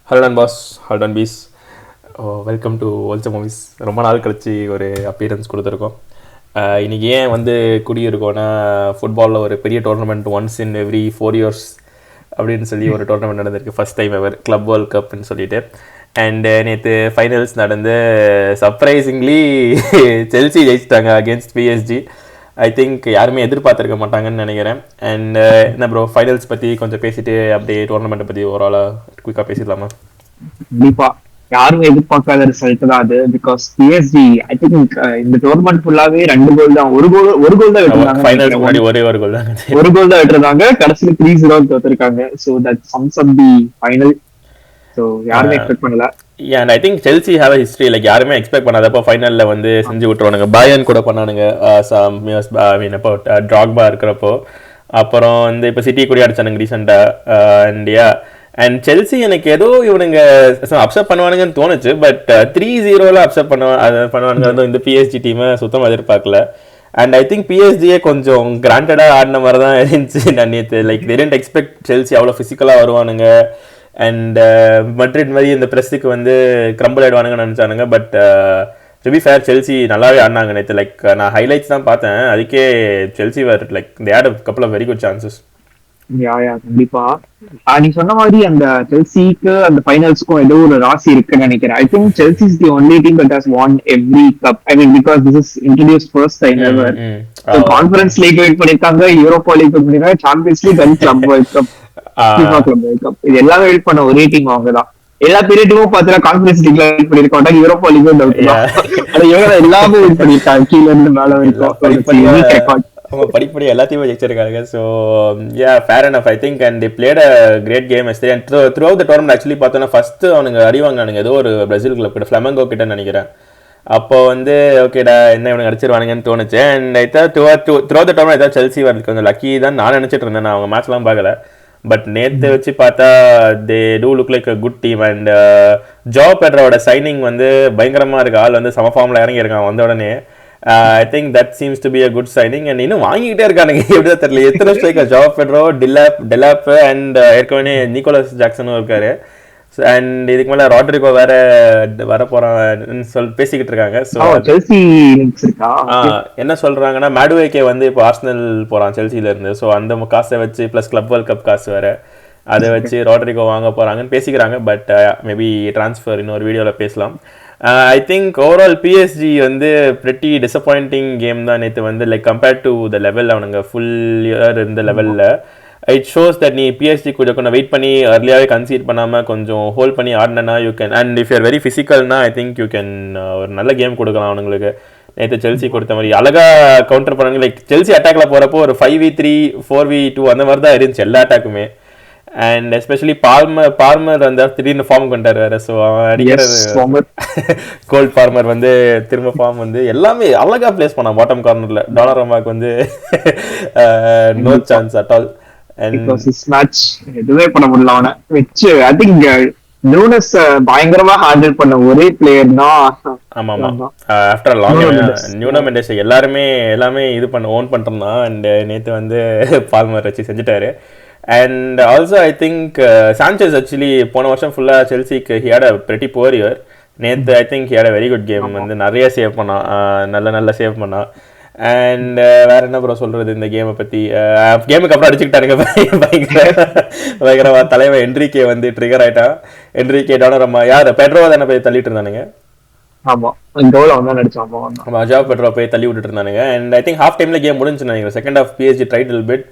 Hello boss, hello peace. Welcome to Olesome Homies. ரொம்ப நாள் கழிச்சு ஒரு அப்பியரன்ஸ் கொடுத்துருக்கோம். இன்றைக்கி ஏன் வந்து குடியிருக்கோன்னா, ஃபுட்பாலில் ஒரு பெரிய tournament once in every 4 years அப்படின்னு சொல்லி ஒரு டோர்னமெண்ட் நடந்திருக்கு. First time ever club world கப்னு சொல்லிட்டு. அண்ட் நேற்று ஃபைனல்ஸ் நடந்து சர்ப்ரைசிங்லி செல்சி ஜெயிச்சிட்டாங்க அகேன்ஸ்ட் பிஎஸ்ஜி. ஐ திங்க் யாருமே எதிர்பார்த்துருக்க மாட்டாங்கன்னு நினைக்கிறேன். அண்ட் என்ன ப்ரோ, ஃபைனல்ஸ் பற்றி கொஞ்சம் பேசிட்டு அப்படியே டோர்னமெண்ட்டை பற்றி ஓவராலாக குயிக்காக பேசிடலாமா? கண்டிப்பா யாருமே எதிர்பார்க்காத ரிசல்ட் தான் அது. பிகாஸ் பிஎஸ்ஜி ஐ திங்க் இந்த டோர்னமெண்ட் ஃபுல்லாவே 2 கோல் தான், ஒரு கோல் தான் ஃபைனல்ஸ் முன்னாடி விட்டுருந்தாங்க. ஒரே ஒரு கோல் தான். ஒரு கோல் தான் விட்டுருந்தாங்க, கடைசியில் 3-0 தோத்துருக்காங்க. So that sums up the final. So யாருமே எக்ஸ்பெக்ட் பண்ணல. And I think Chelsea have history, like யாருமே எக்ஸ்பெக்ட் பண்ணாதப்போ ஃபைனலில் வந்து செஞ்சு விட்டுருவானுங்க. பயன் கூட பண்ணானுங்க சம் இயர்ஸ், ஐ மீன் இப்போ ட்ராக்பா இருக்கிறப்போ. அப்புறம் வந்து இப்போ சிட்டி கூட அடிச்சானுங்க ரீசெண்டாக. அண்ட் செல்சி எனக்கு ஏதோ இவனுங்க அப்செட் பண்ணுவானுங்கன்னு தோணுச்சு. பட் 3-0 அப்செட் பண்ணுவானுங்க இந்த பிஎஸ்ஜி டீமை சுத்தமாக எதிர்பார்க்கல. அண்ட் ஐ திங்க் பிஎஸ்ஜியே கொஞ்சம் கிராண்டடாக ஆடின மாதிரி தான் இருந்துச்சு நான் நேற்று. Like they didn't expect Chelsea அவ்வளோ ஃபிசிக்கலாக வருவானுங்க. அண்ட் மட்ரிட் மாதிரி இந்த ப்ரெஸ்ஸுக்கு வந்து கிரம்பிள் ஆயிடுவானுங்கன்னு நினச்சானுங்க. But to be fair Chelsea நல்லாவே ஆடினாங்க நேற்று. லைக் நான் ஹைலைட்ஸ் தான் பார்த்தேன், அதுக்கே Chelsea were like they had a couple of very good chances. கண்டிப்பா நீ சொன்ன மாதிரி அந்த செல்சிக்கு அந்த ஃபைனல்ஸ்க்கும் ஏதோ ஒரு ராசி இருக்குன்னு நினைக்கிறேன். I think Chelsea is the only team that has won every cup. I mean because this is introduce first time ever. Conference League wait பண்ணிருக்காங்க, யூரோப்பா லீக் வெயிட் பண்ணிருக்காங்க, Champions League and Club world Cup, FIFA Club world Cup. இது எல்லாமே wait பண்ண ஒரே team அவங்க தான். எல்லா பெரிய டீமும் பார்த்தீங்கன்னா கான்ஃபரன்ஸ் லீக்ல வெயிட் பண்ணிருக்காங்க, யூரோப்பா லீக் டவுட் தான். ஆனா இவங்க எல்லாமே வெயிட் பண்ணிருக்காங்க, கீழ இருந்து மேல வரைக்கும் அவங்க படிப்படி எல்லாத்தையுமே ஜெயிச்சிருக்காங்க. So fair and I think and played a great game எஸ்டே. And throughout the tournament actually பார்த்தோன்னா ஃபர்ஸ்ட் அவனுங்க அடிவாங்க ஏதோ ஒரு பிரேசில் கிளப் கிட்ட, ஃப்ளமெங்கோ கிட்ட நினைக்கிறேன். அப்போ வந்து ஓகேடா என்ன இவனுக்கு அடிச்சிருவானுங்கன்னு தோணுச்சு. And throughout the tournament ஏதாவது செல்சி வரதுக்கு கொஞ்சம் லக்கி தான் நான் நினச்சிட்டு இருந்தேன். நான் அவங்க மேட்ச்லாம் பார்க்கல. பட் நேற்று வச்சு பார்த்தா they do look like a good team. And Joao பெட்ரோட சைனிங் வந்து பயங்கரமாக இருக்கு. ஆள் வந்து சம ஃபார்மில் இறங்கியிருக்கான் வந்த உடனே. I think that seems to be a good signing. And இன்னும் வாங்கிக்கிட்டே இருக்கானுங்க, எப்படிதான் தெரியல. எத்தனை ஸ்ட்ரைக்கர், ஜோ பெட்ரோ, டெலாப் அண்ட் ஏற்கனவே நிக்கோலஸ் ஜாக்சனும் இருக்காரு. அண்ட் இதுக்கு மேலே ராட்ரிகோ வேற வர போறான்னு பேசிக்கிட்டு இருக்காங்க. ஸோ என்ன சொல்றாங்கன்னா மேடுவேக்கே வந்து இப்போ ஆர்சனல் போறான் செல்சியில இருந்து. ஸோ அந்த காசை வச்சு பிளஸ் கிளப் வேர்ல்ட் கப் காசு வேற, அதை வச்சு ராட்ரிகோ வாங்க போறாங்கன்னு பேசிக்கிறாங்க. பட் மேபி டிரான்ஸ்ஃபர் இன்னொரு வீடியோவில் பேசலாம். ஐ திங்க் ஓவரால் பிஎஸ்ஜி வந்து பிரிட்டி டிசப்பாயிண்டிங் கேம் தான் நேற்று வந்து. Like compared to the level அவனுங்க ஃபுல் இயர் இருந்த லெவலில் இட் ஷோஸ் தட் நீ பிஎஸ்ஜி கொஞ்சம் வெயிட் பண்ணி அர்லியாகவே கன்சீட் பண்ணாமல் கொஞ்சம் ஹோல்ட் பண்ணி ஆடினா you can. And if you're very ஃபிசிக்கல்னா ஐ திங்க் யூ கேன் ஒரு நல்ல கேம் கொடுக்கலாம் அவனுங்களுக்கு. நேற்று செல்சி கொடுத்த மாதிரி அழகாக கவுண்டர் பண்ணாங்க. லைக் செல்சி அட்டாக்ல போகிறப்போ ஒரு 5v3 4v2 அந்த மாதிரி தான் இருந்துச்சு எல்லா அட்டாக்குமே. அண்ட் எஸ்பெஷலி பார்மர் வந்து திடீர்னு ஃபார்ம் கொண்டாரு வேற. ஸோ அவன் அடிக்கிறது கோல்ட் ஃபார்மர் வந்து திரும்ப ஃபார்ம் வந்து எல்லாமே அழகா பிளேஸ் பண்ணான் பாட்டம் கார்னர்ல. டானரமாக்கு வந்து no chance at all. Match எதுவுமே பண்ண முடியல அவனை வச்சு. ஐ திங்க் நூனஸ் பயங்கரமா ஹேண்டில் பண்ண ஒரே பிளேயர் தான். ஆமா ஆஃப்டர் லாங் நியூனோ மெண்டஸ் எல்லாமே இது ஓன் பண்ணிருந்தான். அண்ட் நேற்று வந்து பால்மர் வச்சு செஞ்சுட்டாரு. And also I think Sanchez actually போன வருஷம் ஃபுல்லாக செல்சிக்கு he had a pretty poor year. நேற்று I think he had a very good game, வந்து நிறைய சேவ் பண்ணான், நல்ல சேவ் பண்ணான். அண்ட் வேற என்ன ப்ரோ சொல்றது இந்த கேமை பற்றி. கேமுக்கு அப்புறம் அடிச்சுக்கிட்டாருங்க பயங்கரமா. தலைவன் என்ரிகே வந்து ட்ரிகர் ஆயிட்டான். என்ரிகே டானரமா யார் பெட்ரோவா தானே போய் தள்ளிட்டு இருந்தானுங்க. ஜோ பெட்ரோ போய் தள்ளி விட்டுட்டு இருந்தானுங்க. அண்ட் ஐ திங்க் ஹாஃப் டைம்ல கேம் முடிஞ்சு நினைக்கிறேன். Second half PSG tried little bit.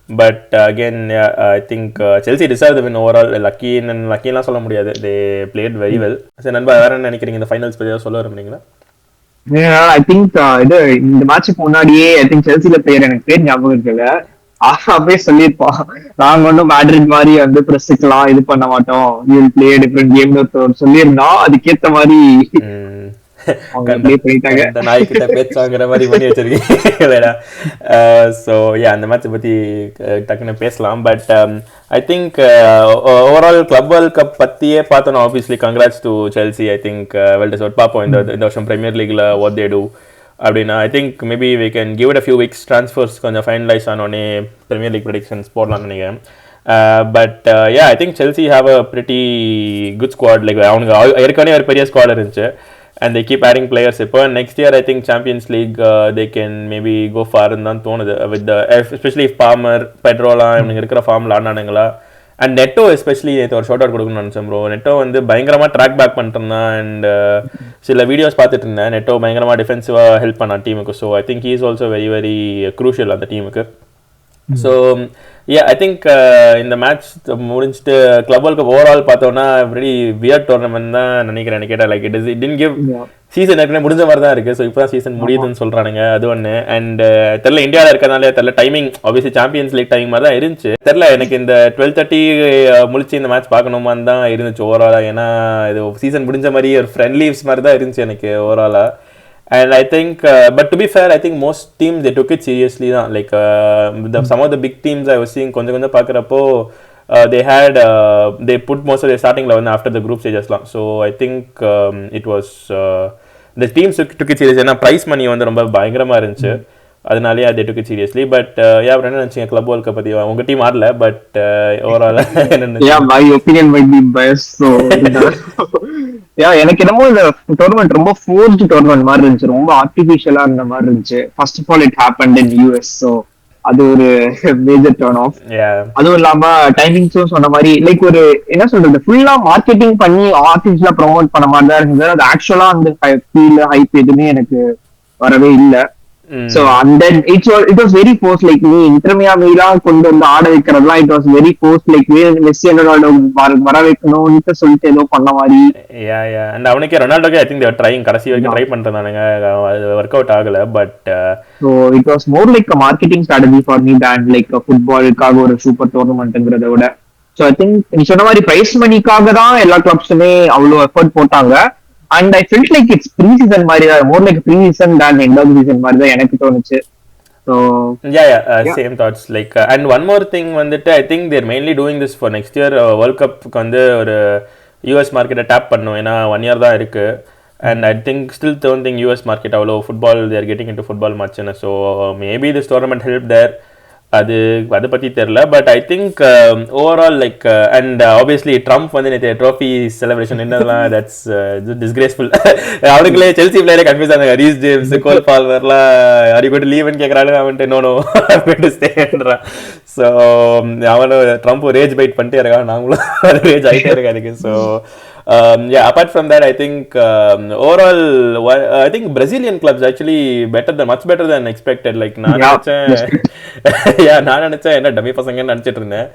But again, I think Chelsea deserve the win overall. Lucky-லாம் சொல்ல முடியாது. They played very well. சரி நண்பா, வேற என்ன நினைக்கிறீங்க இந்த ஃபைனல்ஸ் பத்தி சொல்ல விரும்புறீங்களா? ஐ திங்க் இது இந்த மேட்சுக்கு முன்னாடியே ஐ திங்க் செல்சில பிளேயர் எனக்கு பேர் ஞாபகம் இருக்குல்ல, அப்படியே சொல்லியிருப்பான், நாங்க ஒன்றும் மேட்ரிட் மாதிரி வந்து பிரஸ்ஸுக்கெல்லாம் இது பண்ண மாட்டோம், யூ வில் பிளே டிஃபரெண்ட் கேம்னு சொல்லியிருந்தோம். அதுக்கேற்ற மாதிரி நாய்கிட்ட பேச்சாங்கிற மாதிரி பண்ணி வச்சிருக்கீங்க. ஸோ அந்த மேட்சை பற்றி டக்குன்னு பேசலாம். But I think overall Club world Cup பற்றியே பார்த்தோம். Obviously congrats to Chelsea. I think well deserved. பார்ப்போம் இந்த வருஷம் பிரீமியர் லீக்ல வாட் தே டு அப்படின்னா. I think maybe we can give it a few weeks, transfers கொஞ்சம் ஃபைனலைஸ் ஆனோடனே Premier League predictions போடலாம்னு நினைக்கிறேன். But ya I think Chelsea have a pretty good squad. Like அவனுக்கு ஏற்கனவே ஒரு பெரிய ஸ்குவாட் இருந்துச்சு. And they keep adding players. இப்போ next year I think Champions League they can maybe go far ன்னு தான் தோணுது. With the especially if Palmer, Pedrola இவனுங்க இருக்கிற ஃபார்ம்ல ஆனானுங்களா. அண்ட் நெட்டோ எஸ்பெஷலி நேற்று ஒரு ஷார்ட் அவுட் கொடுக்கணும்னு நினச்சேன் ப்ரோ. நெட்டோ வந்து பயங்கரமாக ட்ராக் பேக் பண்ணிட்டுருந்தான். அண்ட் சில வீடியோஸ் பார்த்துட்டு இருந்தேன். நெட்டோ பயங்கரமாக டிஃபென்சிவாக ஹெல்ப் பண்ணான் டீமுக்கு. So I think he is also very very crucial அந்த டீமுக்கு. ஸோ ஐ திங்க் இந்த மேட்ச் முடிஞ்சிட்டு கிளப் வேர்ல்ட் கப் ஓவரால் பார்த்தோன்னா வெரி வியர்ட் டோர்னமெண்ட் தான் நினைக்கிறேன் கேட்டால். Like it did give season ஏற்கனவே முடிஞ்ச மாதிரி தான் இருக்குது. ஸோ இப்போ தான் சீசன் முடியுதுன்னு சொல்கிறானுங்க. அது ஒன்று. அண்ட் தெரில இந்தியாவில் இருக்கிறதுனால தெரில timing obviously Champions League timing மாதிரி தான் இருந்துச்சு. தெரில எனக்கு இந்த 12:30 முடிச்சு இந்த மேட்ச் பார்க்கணுமான்னு தான் இருந்துச்சு ஓவராலாக. ஏன்னா இது சீசன் முடிஞ்ச மாதிரி ஒரு ஃப்ரெண்ட்லீவ்ஸ் மாதிரி தான் இருந்துச்சு எனக்கு ஓவராலாக. And I think, but to be fair, I think most teams they took it seriously. Like some of the big teams I was seeing, konja paakirappo, they put most of their starting 11 after the group stages lang. So I think it was the teams took it seriously. ஏன்னா prize money வந்து ரொம்ப பயங்கரமா இருந்துச்சு. அதனாலேயே they took it seriously. But yeah, என்ன நினைச்சீங்க club world cup பத்தி? உங்க டீம் ஆடல, but overall yeah, my opinion might be biased. So எனக்கு என்னமோ இந்த டோர்னமெண்ட் ரொம்ப ஃபோர்ஸ்ட் டோர்னமெண்ட் மாதிரி இருந்துச்சு. ரொம்ப ஆர்டிபிஷியலா இருந்த மாதிரி இருந்துச்சு. First of all it happened in US. So அது ஒரு மேஜர் டர்ன் ஆஃப். அதுவும் இல்லாம டைமிங்ஸும் சொன்ன மாதிரி லைக் ஒரு என்ன சொல்றது ஃபுல்லா மார்க்கெட்டிங் பண்ணி ஆர்டிபிஷியலா ப்ரொமோட் பண்ண மாதிரி தான் இருந்தது. அது ஆக்சுவலா அந்த ஃபீல் ஹைப் எதுவுமே எனக்கு வரவே இல்லை. So and then it was very forced. Like me இன்டர்மியா மீலாம் கொண்டு வந்து ஆட வைக்கிறதுலாம் it was very forced. Like Messi Ronaldo வர வைக்கணும்னு சொல்லிட்டு ஏதோ பண்ண மாதிரி. and அவனுக்கு ரொனால்டோக்கு I think they were trying கடைசி வரைக்கும் ட்ரை பண்றானுங்க. அது வொர்க் அவுட் ஆகல. But so it was more like a marketing strategy for me than like a ஃபுட்பாலுக்காக ஒரு சூப்பர் டோர்னமெண்ட்ங்கறத விட. So I think நீ சொன்ன மாதிரி பிரைஸ் மணிக்காக தான் எல்லா கிளப்ஸுமே அவ்வளவு எஃபர்ட் போட்டாங்க. And I felt like it's pre-season மாதிரி தான், more like pre-season than end of the season மாதிரி தான் எனக்கு தோணுச்சு. So same thoughts. Like and one more thing வந்துட்டு I think they're mainly doing this for next year World Cup வந்து ஒரு US மார்க்கெட்டை டேப் பண்ணணும். ஏன்னா 1 year தான் இருக்கு. And I think still don't think US market அவ்வளோ football they are getting into football much. So maybe this tournament helped there. அது அதை பற்றி தெரில. But I think overall like and obviously Trump வந்து நேற்று ட்ரோஃபி செலிப்ரேஷன் என்னதெல்லாம் தட்ஸ் டிஸ்கிரேஸ்ஃபுல். அவனுக்குள்ளே Chelsea பிளேயரே confuse ஆனாங்க. Reece James, கோல் பால்வர்லாம் யாரி போய்ட்டு லீவ்னு கேட்குறாங்க. அவன்ட்டு நோ போய்ட்டு ஸ்டேன்றான். ஸோ அவனும் ட்ரம்ப் ரேஜ் பைட் பண்ணிட்டே இருக்கான். நாங்களும் ரேஜ் ஆகிட்டே இருக்கேன் அதுக்கு. So apart from that I think overall I think Brazilian clubs actually much better than expected. Like நான் நினைச்சேன் என்ன டம்மி பசங்கன்னு நினைச்சிட்டு இருந்தேன்.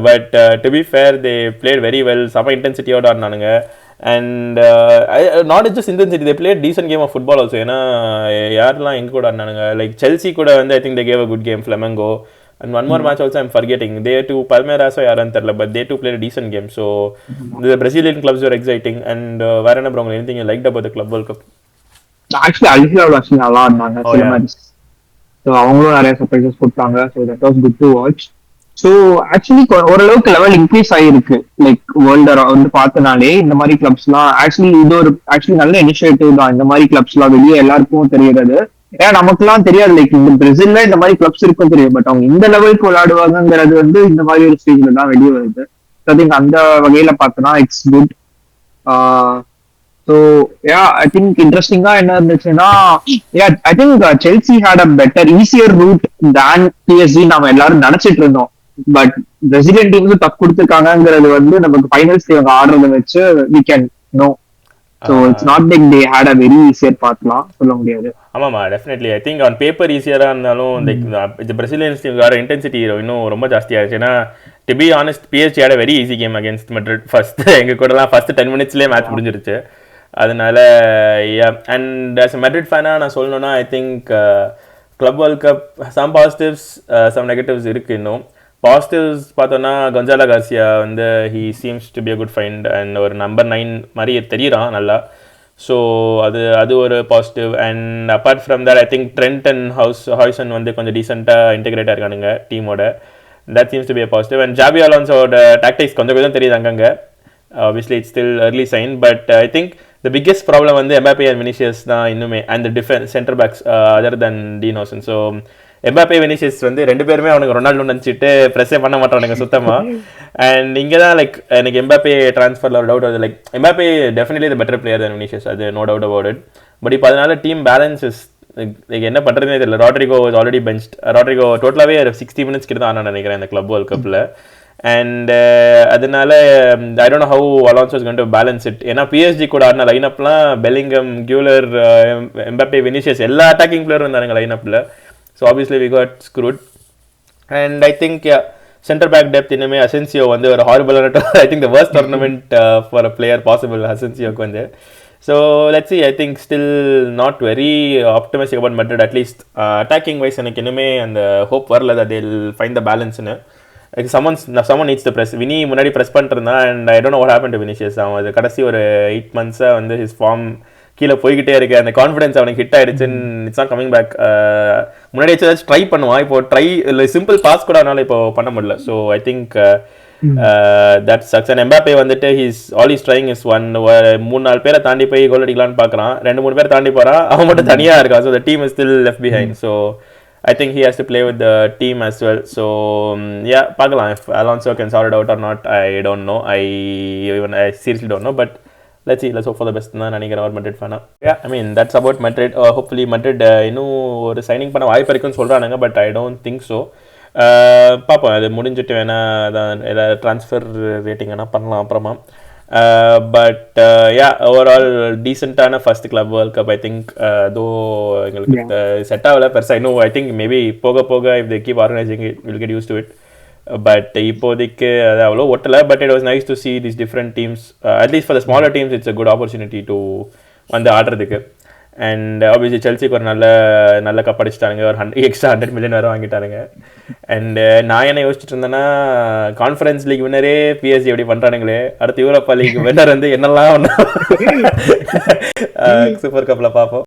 But to be fair they played very well. செம இன்டென்சிட்டியோட ஆடினானுங்க. And not just intensity, they played decent game of football also. ஏன்னா யாரெல்லாம் எங்க கூட ஆடினானுங்க லைக் செல்சி கூட வந்து I think they gave a good game. Flamengo and one more match also I'm forgetting. They to Palmeiras or yaran therla, but they too played a decent game. So the Brazilian clubs were exciting. And வேற என்ன bro anything you liked about the Club World Cup? Actually Algeria actually நல்லா ஆடினாங்க சில match. So அவங்களும் நிறைய surprises கொடுத்தாங்க. So that was good to watch. So actually ஓரளவுக்கு level increase ஆயிருக்கு. லைக் வேர்ல்டு வந்து பார்த்தனாலே இந்த மாதிரி கிளப்ஸ்லாம் ஆக்சுவலி இது ஒரு ஆக்சுவலி நல்ல இனிஷியேட்டிவ் தான். இந்த மாதிரி கிளப்ஸ்லாம் வெளியே எல்லாருக்கும் தெரியுறது. ஏன்னா நமக்குலாம் தெரியாது லைக் இந்த பிரேசில்ல இந்த மாதிரி கிளப்ஸ் இருக்கும் தெரியும். பட் அவங்க இந்த லெவலுக்கு விளையாடுவாங்கிறது வந்து இந்த மாதிரி ஒரு ஸ்டேஜ்ல தான் வெளியே வருது. ஐ திங்க் அந்த வகையில பார்த்தோன்னா it's good. So I think இன்ட்ரெஸ்டிங்கா என்ன இருந்துச்சுன்னா I think Chelsea had a better easier route than PSG நாம எல்லாரும் நினைச்சிட்டு இருந்தோம். பட் பிரேசிலியன் டீம்ஸும் டஃப் கொடுத்துருக்காங்கிறது வந்து நமக்கு ஃபைனல்ஸ் இவங்க ஆடுறத வச்சு we can know. So it's not like they had a very easier pathலாம் சொல்ல முடியாது. ஆமாமா definitely I think on paper ஈஸியராக இருந்தாலும் இந்த பிரசிலியன்ஸ் டீமோட இன்டென்சிட்டி இன்னும் ரொம்ப ஜாஸ்தியாகிடுச்சு. ஏன்னா to be honest PSG had a very easy game against Madrid. First எங்க கூடலாம் ஃபர்ஸ்ட் 10 minutesலேயே மேட்ச் முடிஞ்சிருச்சு. அதனால அண்ட் ஆஸ் அ Madrid ஃபேனாக நான் சொல்லணும்னா I think club world cup some positives some negatives இருக்குது. இன்னும் பாசிட்டிவ்ஸ் பார்த்தோன்னா கொன்சாலோ கார்சியா வந்து he seems to be a good find. And ஒரு நம்பர் 9 மாதிரி தெரியுறான் நல்லா. ஸோ அது ஒரு positive. And apart from that I think Trent and Huijsen வந்து கொஞ்சம் டீசெண்டாக இன்டெகிரேட்டாக இருக்கானுங்க டீமோட. That seems to be a positive. And Xabi அலோன்ஸோட டாக்டிக்ஸ் கொஞ்சம் தெரியுது அங்கங்கே. Obviously it's still early sign. But I think the biggest problem வந்து எம்பாப்பே அண்ட் வினிஷியஸ் தான் இன்னுமே. And the defence centre backs other than Dean Huijsen. So Mbappe Vinicius வந்து 2 பேருமே அவனுக்கு ரொனால்டோ நினச்சிட்டு ப்ரெஸ்ஸே பண்ண மாட்டானுங்க சுத்தமாக. அண்ட் இங்கே தான் லைக் எனக்கு எம்பாப்பே ட்ரான்ஸ்ஃபரில் ஒரு டவுட் வருது. Like Mbappe definitely the better player then Vinicius, அது no doubt about it. But இப்போ அதனால டீம் பேலன்ஸ் இஸ் லைக் என்ன பண்ணுறதுனே தெரியல. Rodrygo was already benched. Rodrygo டோட்டலாகவே 60 மினிட்ஸ் கிட்ட தான் ஆனா நினைக்கிறேன் இந்த கிளப் வேர்ல்ட் கப்பில். அண்ட் அதனால I don't know how Alonso is going to balance it. ஏன்னா பிஎஸ்ஜி கூட ஆடின லைனப்லாம் பெலிங்கம், கியூலர், எம்பாப்பே, வினிஷியஸ் எல்லா அட்டாக்கிங் பிளேயரும் இருந்தாங்க லைனப்பில். So obviously we got screwed. And I think centre back depth இனிமே அசென்சியோ வந்து ஒரு ஹாரிபிளான I think the worst tournament for a player possible அசென்சியோக்கு வந்து. So let's see. I think still not very optimistic about Madrid, at least attacking wise. எனக்கு இன்னுமே அந்த hope வரல that they'll find the balance ன்னு. Like someone needs to press. Vini முன்னாடி press பண்ணிட்டு இருந்தான். And I don't know what happen to Vinicius. அவன் அது கடைசி ஒரு 8 months வந்து ஹிஸ் ஃபார்ம் கீழே போய்கிட்டே இருக்கு. அந்த கான்ஃபிடன்ஸ் அவனுக்கு ஹிட் ஆயிடுச்சுன்னு இட்ஸ் நாட் கமிங் பேக். முன்னாடி ஏதாச்சும் ட்ரை பண்ணுவான், இப்போ ட்ரை இல்லை சிம்பிள் பாஸ் கூட அவனால இப்போ பண்ண முடியல. So I think that sucks. And Mbappe வந்துட்டு ஆல் இஸ் ட்ரைங் இஸ் 3-4 பேரை தாண்டி போய் கோல் அடிக்கலான்னு பார்க்குறான். 2-3 பேர் தாண்டி போகிறான், அவன் மட்டும் தனியாக இருக்கான். So the team is still left behind. So I think he has to play with the team as well. So yeah, பார்க்கலாம். If Alonso can sort it out or not, I don't know. I seriously don't know. But let's see. Let's hope for the best. நான் நினைக்கிறேன் ஒரு Madrid fan. Yeah, I mean that's about Madrid. Hopefully Madrid இன்னும் ஒரு signing பண்ண வாய்ப்பு இருக்குன்னு சொல்கிறானுங்க. But I don't think so. பார்ப்போம், அது முடிஞ்சிட்டு வேணா அதான் ஏதாவது ட்ரான்ஸ்ஃபர் ரேட்டிங் வேணால் பண்ணலாம் அப்புறமா. பட் யா, ஓவரால் டீசெண்டான first club world cup. I think தோ எங்களுக்கு செட் ஆகலை பெருசாக இன்னும். ஐ திங்க் மேபி போக போக if they keep organising it will get used to it. But இப்போதைக்கு அது அவ்வளோ ஒட்டலை. But it was nice to see this different teams. At least for the smaller teams it's a good opportunity to வந்து ஆடுறதுக்கு. And obviously செல்சிக்கு ஒரு நல்ல cup அடிச்சிட்டானுங்க. ஒரு extra 100 million வேறு வாங்கிட்டானுங்க. அண்ட் நான் என்ன யோசிச்சுட்டு இருந்தேன்னா, கான்ஃபரன்ஸ் லீக் வின்னரே பிஎஸ்ஜி எப்படி பண்ணுறானுங்களே, அடுத்து யூரோப்பா லீக் வின்னர் வந்து என்னெல்லாம் சூப்பர் கப்பில் பார்ப்போம்.